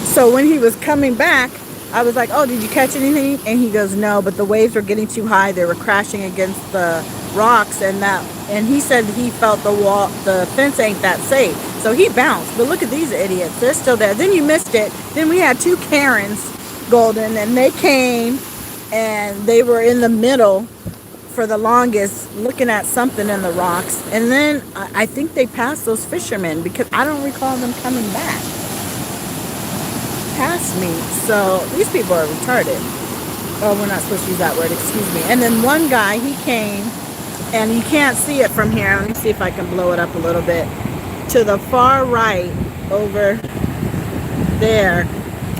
So when he was coming back, I was like, oh, did you catch anything? And he goes, no, but the waves were getting too high. They were crashing against the rocks, and he said he felt the fence ain't that safe. So he bounced. But look at these idiots. They're still there. Then you missed it. Then we had 2 Karens, Golden, and they came and they were in the middle for the longest looking at something in the rocks. And then I think they passed those fishermen because I don't recall them coming back past me. So these people are retarded. Oh, we're not supposed to use that word, excuse me. And then one guy, he came, and you can't see it from here. Let me see if I can blow it up a little bit. To the far right, over there,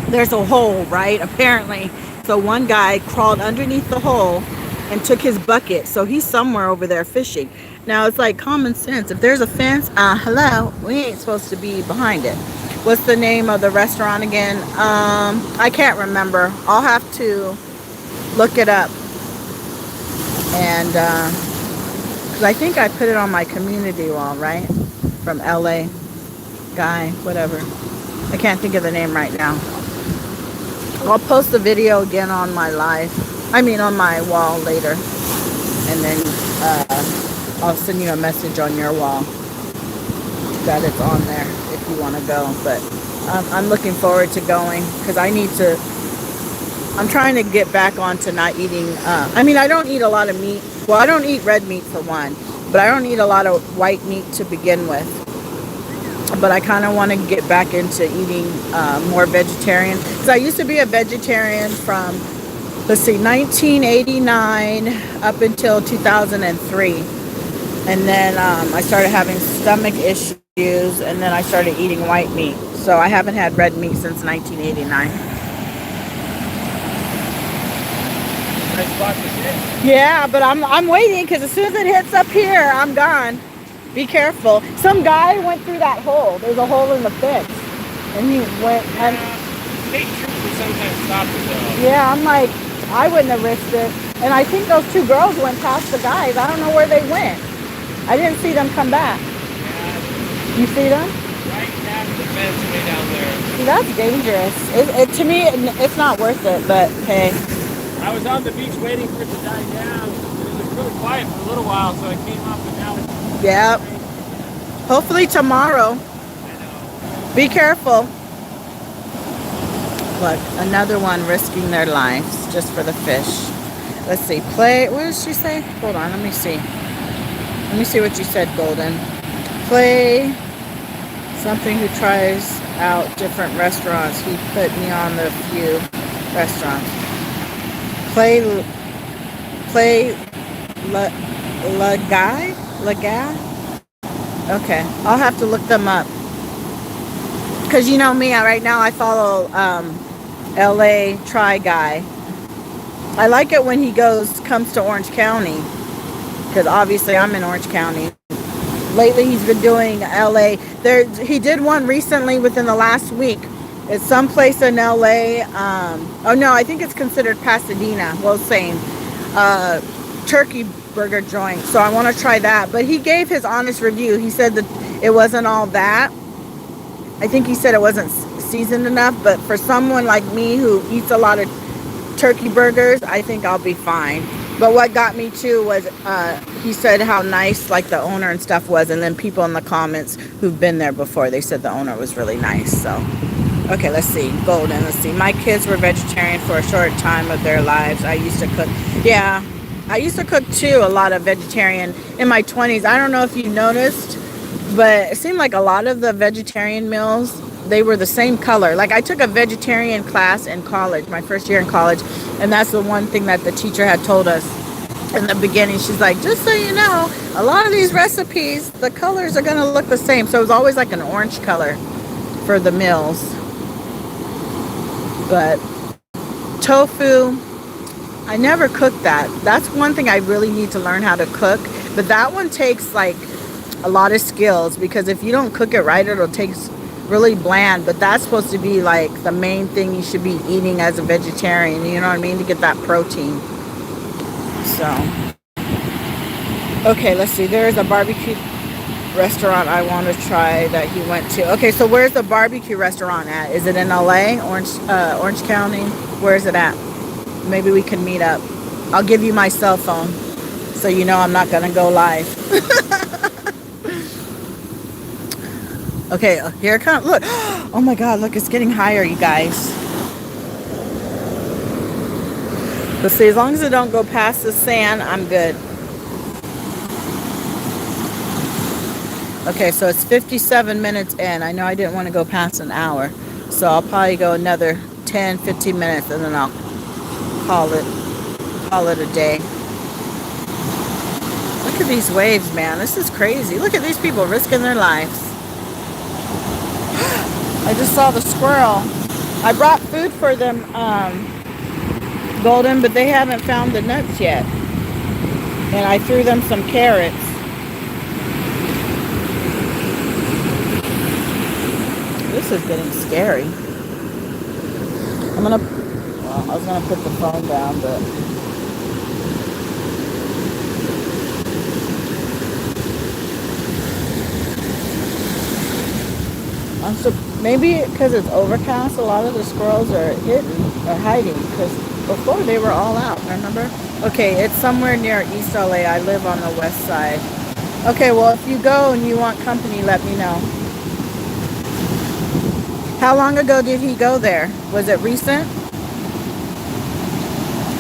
there's a hole, right? Apparently. So one guy crawled underneath the hole and took his bucket. So he's somewhere over there fishing. Now, it's like common sense. If there's a fence, hello, we ain't supposed to be behind it. What's the name of the restaurant again? I can't remember. I'll have to look it up. And, because I think I put it on my community wall, right? From LA guy, whatever. I can't think of the name right now. I'll post the video again on my on my wall later. And then I'll send you a message on your wall. that it's on there if you want to go. But I'm looking forward to going because I need to. I'm trying to get back onto not eating. I mean, I don't eat a lot of meat. Well, I don't eat red meat for one, but I don't eat a lot of white meat to begin with. But I kind of want to get back into eating more vegetarian. So I used to be a vegetarian from, let's see, 1989 up until 2003. And then I started having stomach issues, and then I started eating white meat. So I haven't had red meat since 1989. Nice spot to sit. Yeah, but I'm waiting because as soon as it hits up here, I'm gone. Be careful. Some guy went through that hole. There's a hole in the fence, and he went. And State troopers sometimes stop it though. yeah, I'm like, I wouldn't have risked it. And I think those two girls went past the guys. I don't know where they went. I didn't see them come back. Yeah, You see them? right past the fence way down there. See, that's dangerous. To me, it's not worth it. But hey, I was on the beach waiting for it to die down. It was really quiet for a little while, so I came up and now it's yeah. Hopefully tomorrow. I know. Be careful. Look, another one risking their lives just for the fish. Let's see. Play. What did she say? Hold on. Let me see. Let me see what you said, Golden. Play something who tries out different restaurants. He put me on the few restaurants. Play La Guy? La Guy? Okay. I'll have to look them up. Because you know me, right now I follow LA Try Guy. I like it when he comes to Orange County. Because obviously I'm in Orange County. Lately he's been doing LA. He did one recently within the last week. It's someplace in LA. Oh no, I think it's considered Pasadena. Well, same. Turkey burger joint. So I want to try that. But he gave his honest review. He said that it wasn't all that. I think he said it wasn't seasoned enough. But for someone like me who eats a lot of turkey burgers, I think I'll be fine. But what got me too was he said how nice like the owner and stuff was, and then people in the comments who've been there before, they said the owner was really nice. So okay, let's see. Golden, let's see. My kids were vegetarian for a short time of their lives. I used to cook. Yeah, I used to cook too, a lot of vegetarian in my 20s. I don't know if you noticed, but it seemed like a lot of the vegetarian meals, they were the same color. Like I took a vegetarian class in college, my first year in college, and that's the one thing that the teacher had told us in the beginning. She's like, just so you know, a lot of these recipes, the colors are going to look the same. So it was always like an orange color for the meals. But tofu, I never cooked that. That's one thing I really need to learn how to cook. But that one takes like a lot of skills, because if you don't cook it right, it'll taste really bland. But that's supposed to be like the main thing you should be eating as a vegetarian, you know what I mean, to get that protein. So okay, let's see. There is a barbecue restaurant I want to try that he went to. Okay, so where's the barbecue restaurant at? Is it in LA, Orange County? Where is it at? Maybe we can meet up. I'll give you my cell phone so you know I'm not gonna go live. Okay, here it comes. Look. Oh my God, look, it's getting higher, you guys. Let's see, as long as it don't go past the sand, I'm good. Okay, so it's 57 minutes in. I know I didn't want to go past an hour, so I'll probably go another 10, 15 minutes, and then I'll call it a day. Look at these waves, man. This is crazy. Look at these people risking their lives. I just saw the squirrel. I brought food for them, Golden, but they haven't found the nuts yet. And I threw them some carrots. This is getting scary. I was gonna put the phone down, but maybe because it's overcast, a lot of the squirrels are hiding, because before they were all out, remember? Okay, it's somewhere near East LA. I live on the west side. Okay, well, if you go and you want company, let me know. How long ago did he go there? Was it recent?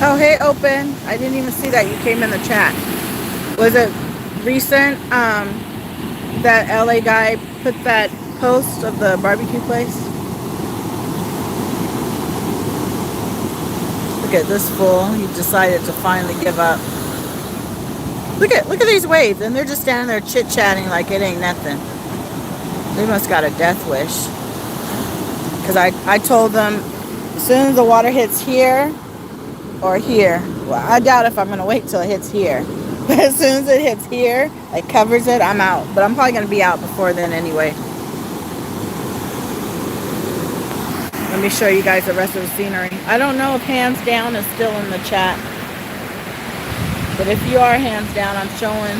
Oh, hey, Open. I didn't even see that you came in the chat. Was it recent that LA guy put that post of the barbecue place? Look at this fool. He decided to finally give up. Look at these waves, and they're just standing there chit-chatting like it ain't nothing. They must got a death wish. Because I told them as soon as the water hits here or here, well, I doubt if I'm going to wait till it hits here. But as soon as it hits here, it covers it, I'm out. But I'm probably going to be out before then anyway. Let me show you guys the rest of the scenery. I don't know if Hands Down is still in the chat. But if you are Hands Down, I'm showing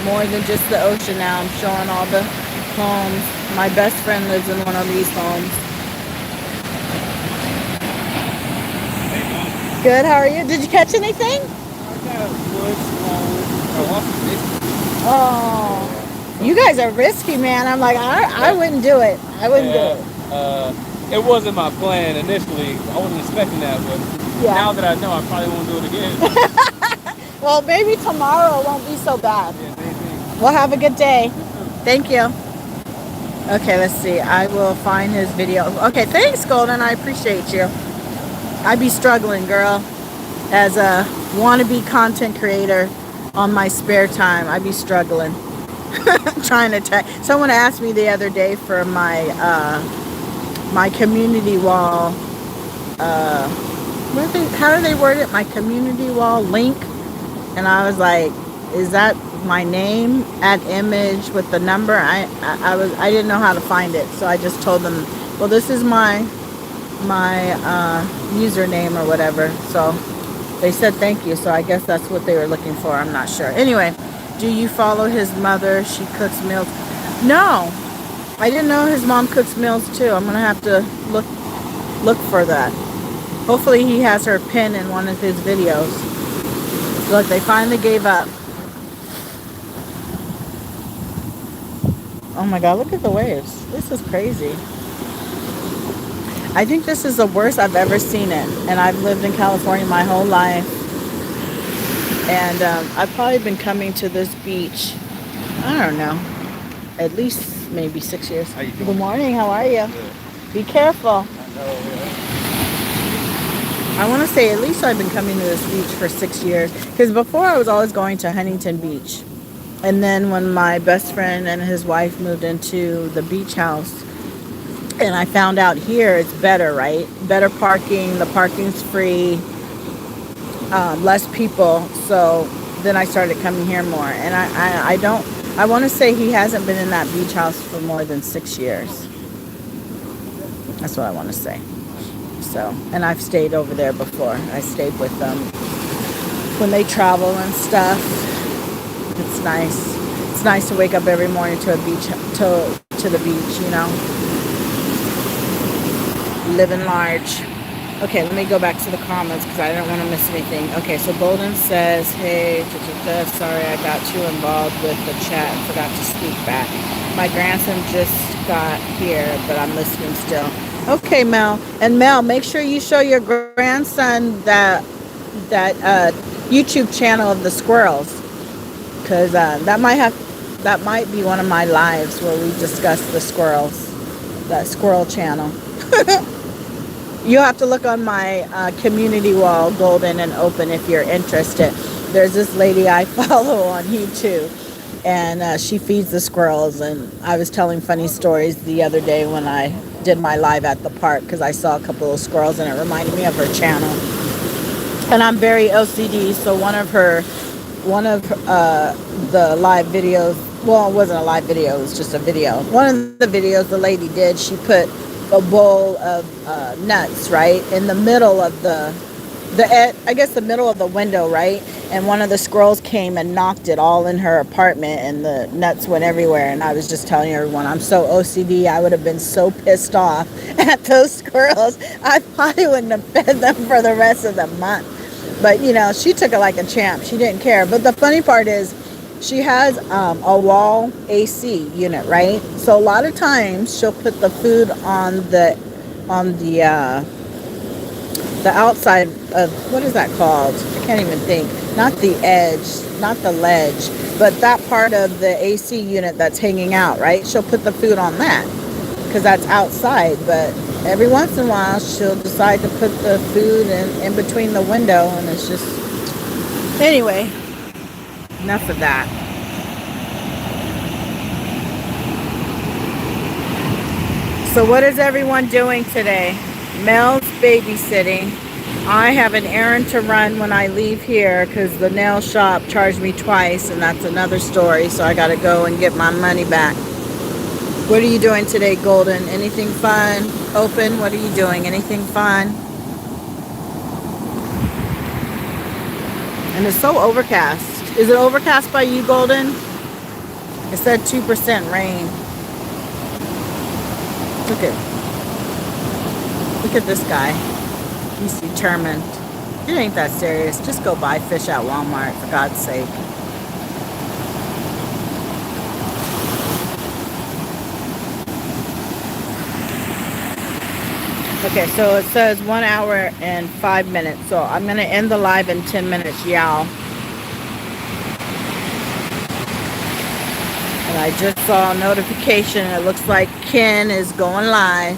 more than just the ocean now. I'm showing all the homes. My best friend lives in one of these homes. Good, how are you? Did you catch anything? Oh, you guys are risky, man. I'm like, I wouldn't do it. I wouldn't do it. It wasn't my plan initially. I wasn't expecting that, but now that I know, I probably won't do it again. Well, maybe tomorrow it won't be so bad. Yeah, same thing. Well, have a good day. Thank you. Okay, let's see. I will find his video. Okay, thanks, Golden. I appreciate you. I be struggling, girl. As a wannabe content creator on my spare time, I be struggling. Trying to someone asked me the other day for my my community wall how do they word it? My community wall link. And I was like, is that my name? Add image with the number. I didn't know how to find it, so I just told them, well, this is my username or whatever. So they said thank you, so I guess that's what they were looking for. I'm not sure. Anyway, do you follow his mother? She cooks meals. No, I didn't know his mom cooks meals too. I'm gonna have to look for that. Hopefully he has her pin in one of his videos. Look, they finally gave up. Oh my God, look at the waves. This is crazy. I think this is the worst I've ever seen it. And I've lived in California my whole life. And I've probably been coming to this beach, I don't know, at least maybe 6 years. How you doing? Good morning, how are you? Good. Be careful. I know, yeah. I want to say at least I've been coming to this beach for 6 years. Because before I was always going to Huntington Beach. And then when my best friend and his wife moved into the beach house, and I found out here it's better, right? Better parking, the parking's free, less people. So then I started coming here more. And I want to say he hasn't been in that beach house for more than 6 years. That's what I want to say. So, and I've stayed over there before. I stayed with them when they travel and stuff. It's nice. It's nice to wake up every morning to a beach, to the beach, you know. Living large. Okay, let me go back to the comments because I don't want to miss anything. Okay, so Golden says, hey, sorry I got too involved with the chat and forgot to speak back. My grandson just got here, but I'm listening still. Okay, Mel. And Mel, make sure you show your grandson that YouTube channel of the squirrels, because that might be one of my lives where we discuss the squirrels, that squirrel channel. You'll have to look on my community wall, Golden and Open, if you're interested. There's this lady I follow on YouTube, and she feeds the squirrels. And I was telling funny stories the other day when I did my live at the park because I saw a couple of squirrels, and it reminded me of her channel. And I'm very OCD, so one of the live videos, well, it wasn't a live video, it was just a video. One of the videos the lady did, she put a bowl of nuts, right, in the middle of the middle of the window, right? And one of the squirrels came and knocked it all in her apartment, and the nuts went everywhere. And I was just telling everyone, I'm so OCD, I would have been so pissed off at those squirrels. I probably wouldn't have fed them for the rest of the month. But, you know, she took it like a champ. She didn't care. But the funny part is, she has a wall AC unit, right? So a lot of times she'll put the food on the outside of, what is that called? I can't even think. Not the edge, not the ledge, but that part of the AC unit that's hanging out, right? She'll put the food on that because that's outside. But every once in a while, she'll decide to put the food in between the window, and it's just, anyway, enough of that. So what is everyone doing today? Mel's babysitting. I have an errand to run when I leave here because the nail shop charged me twice, and that's another story. So I got to go and get my money back. What are you doing today, Golden? Anything fun? Open? What are you doing? Anything fun? And it's so overcast. Is it overcast by you, Golden? It said 2% rain. Look at this guy. He's determined. It ain't that serious. Just go buy fish at Walmart, for God's sake. Okay, so it says 1 hour and 5 minutes. So I'm going to end the live in 10 minutes, y'all. And I just saw a notification. It looks like Ken is going live.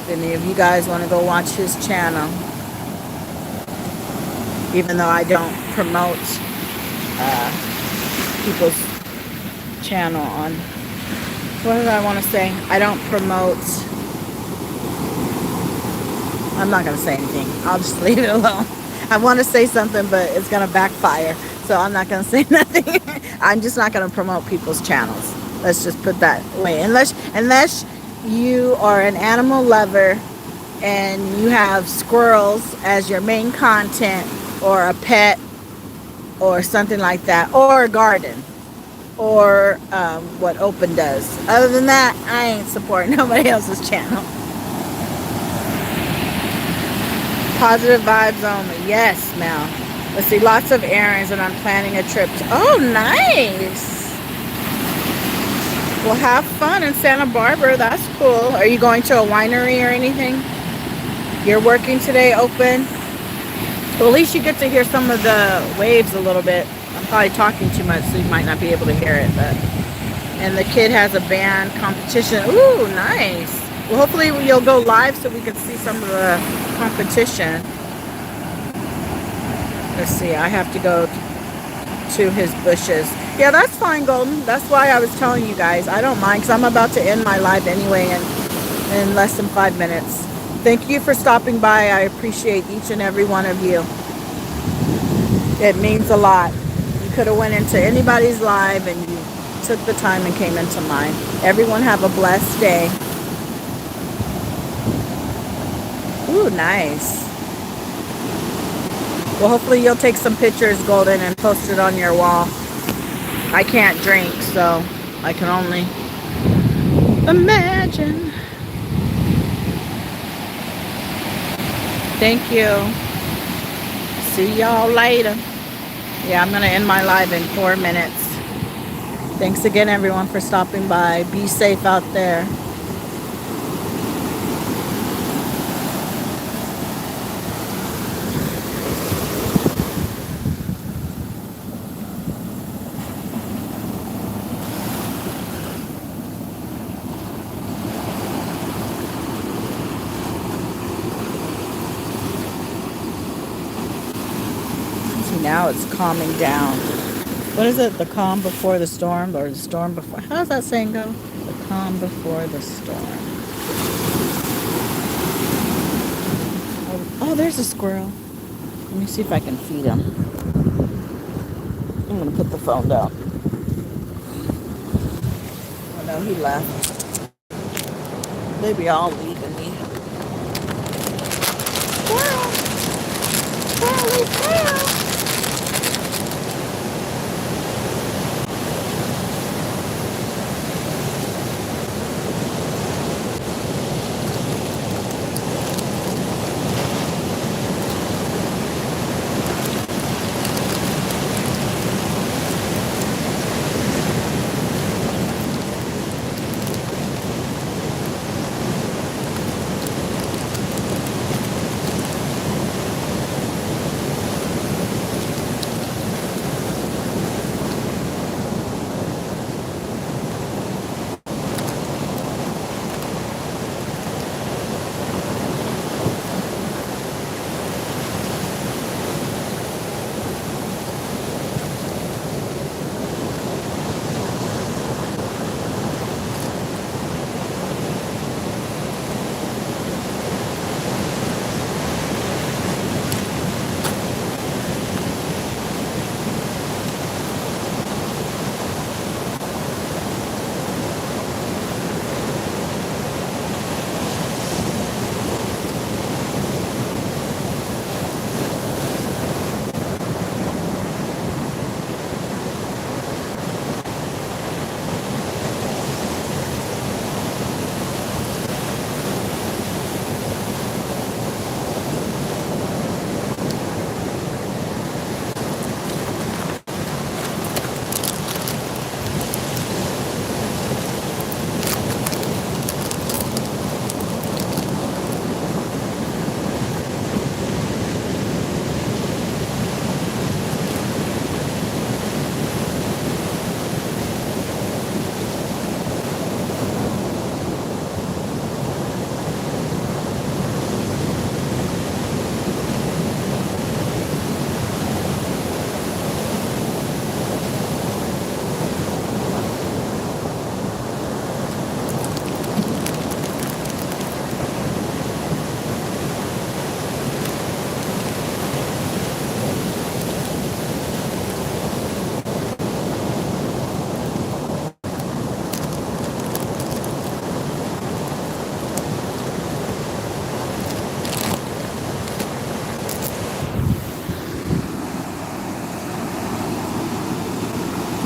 If any of you guys want to go watch his channel. Even though I don't promote people's channel on... What did I want to say? I don't promote... I'm not going to say anything. I'll just leave it alone. I want to say something, but it's going to backfire. So I'm not going to say nothing. I'm just not going to promote people's channels. Let's just put that away. Unless you are an animal lover and you have squirrels as your main content, or a pet, or something like that, or a garden, or what Open does. Other than that, I ain't supporting nobody else's channel. Positive vibes only. Yes, Mel. Let's see, lots of errands, and I'm planning a trip to... Oh, nice. Well, have fun in Santa Barbara. That's cool. Are you going to a winery or anything? You're working today, Open? Well, at least you get to hear some of the waves a little bit. I'm probably talking too much, so you might not be able to hear it. But and the kid has a band competition. Ooh, nice. Well, hopefully you'll go live so we can see some of the competition. Let's see. I have to go to his bushes. Yeah, that's fine, Golden. That's why I was telling you guys. I don't mind because I'm about to end my live anyway in less than 5 minutes. Thank you for stopping by. I appreciate each and every one of you. It means a lot. You could have went into anybody's live and you took the time and came into mine. Everyone have a blessed day. Ooh, nice. Well, hopefully you'll take some pictures, Golden, and post it on your wall. I can't drink, so I can only imagine. Thank you. See y'all later. Yeah, I'm going to end my live in 4 minutes. Thanks again, everyone, for stopping by. Be safe out there. Now it's calming down. What is it? The calm before the storm, or the storm before? How does that saying go? The calm before the storm. Oh, there's a squirrel. Let me see if I can feed him. I'm gonna put the phone down. Oh no, he left. They be all leaving me. Squirrel! Squirrely squirrel!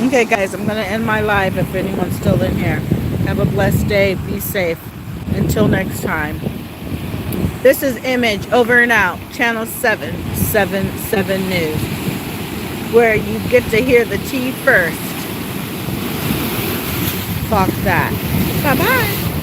Okay, guys, I'm going to end my live if anyone's still in here. Have a blessed day. Be safe. Until next time. This is Image, over and out. Channel 777 News. Where you get to hear the tea first. Fuck that. Bye-bye.